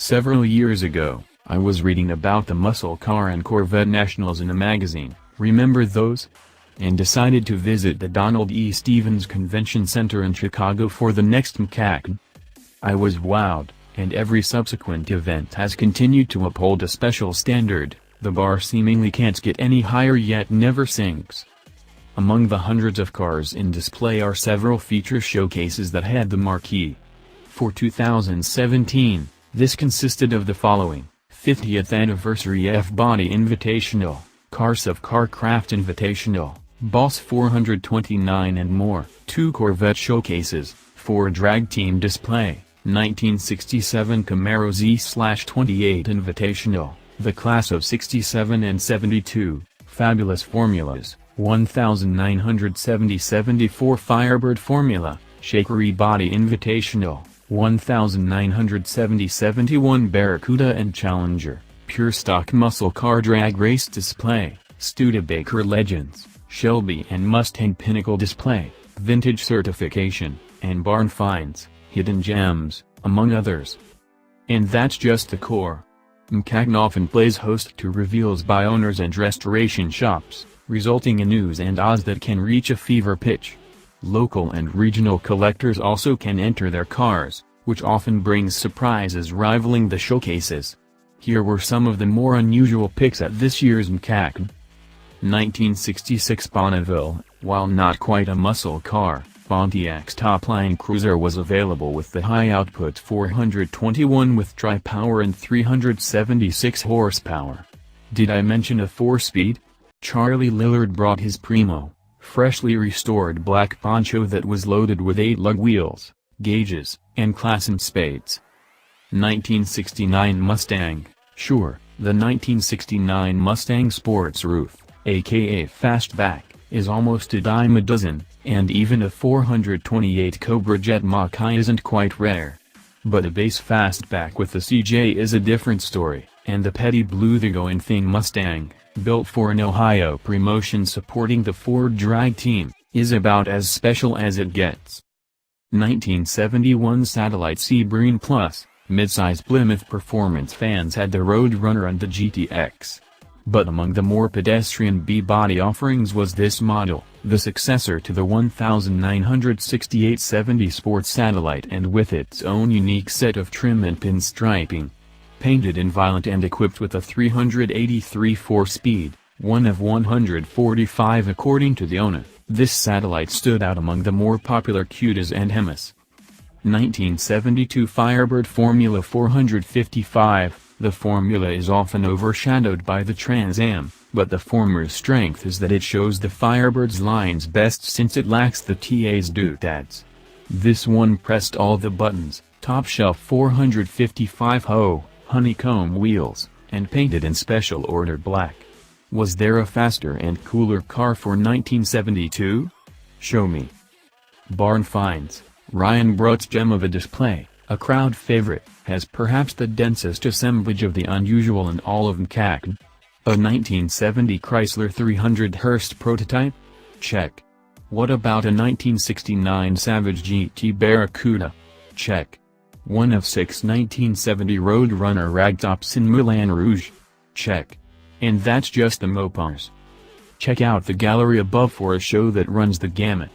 Several years ago, I was reading about the muscle car and Corvette nationals in a magazine, remember those? And decided to visit the Donald E. Stevens Convention Center in Chicago for the next MCACN. I was wowed, and every subsequent event has continued to uphold a special standard. The bar seemingly can't get any higher yet never sinks. Among the hundreds of cars in display are several feature showcases that had the marquee. For 2017, this consisted of the following: 50th Anniversary F-Body Invitational, Cars of Carcraft Invitational, Boss 429 and more, 2 Corvette showcases, 4 drag team display, 1967 Camaro Z/28 Invitational, the class of 67 and 72, fabulous formulas, 1970-74 Firebird Formula, Shakery Body Invitational, 1970-71 Barracuda and Challenger, Pure Stock Muscle Car Drag Race Display, Studebaker Legends, Shelby and Mustang Pinnacle Display, Vintage Certification, and Barn Finds, Hidden Gems, among others. And that's just the core. MCACN often plays host to reveals by owners and restoration shops, resulting in news and odds that can reach a fever pitch. Local and regional collectors also can enter their cars, which often brings surprises rivaling the showcases. Here were some of the more unusual picks at this year's MCACN. 1966 Bonneville, while not quite a muscle car, Pontiac's top-line cruiser was available with the high-output 421 with tri-power and 376 horsepower. Did I mention a 4-speed? Charlie Lillard brought his primo, freshly restored black poncho that was loaded with 8 lug wheels, gauges, and class M spades. 1969 Mustang, sure, the 1969 Mustang Sports Roof, aka Fastback, is almost a dime a dozen, and even a 428 Cobra Jet Mach-I isn't quite rare. But a base Fastback with the CJ is a different story, and the petty blue the going thing Mustang, built for an Ohio promotion supporting the Ford drag team, is about as special as it gets. 1971 Satellite Sebring Plus, midsize Plymouth performance fans had the Roadrunner and the GTX. But among the more pedestrian B-body offerings was this model, the successor to the 1968-70 Sports Satellite and with its own unique set of trim and pinstriping. Painted in violet and equipped with a 383 4-speed, one of 145 according to the owner, this satellite stood out among the more popular cudas and Hemis. 1972 Firebird Formula 455. The Formula is often overshadowed by the Trans Am, but the former's strength is that it shows the Firebird's lines best since it lacks the TA's doodads. This one pressed all the buttons, top shelf 455 honeycomb wheels, and painted in special order black. Was there a faster and cooler car for 1972? Show me. Barn Finds, Ryan Brutt's gem of a display, a crowd favorite, has perhaps the densest assemblage of the unusual in all of MCACN. A 1970 Chrysler 300 Hurst prototype? Check. What about a 1969 Savage GT Barracuda? Check. One of 6 1970 Roadrunner ragtops in Moulin Rouge? Check. And that's just the mopars. Check out the gallery above for a show that runs the gamut.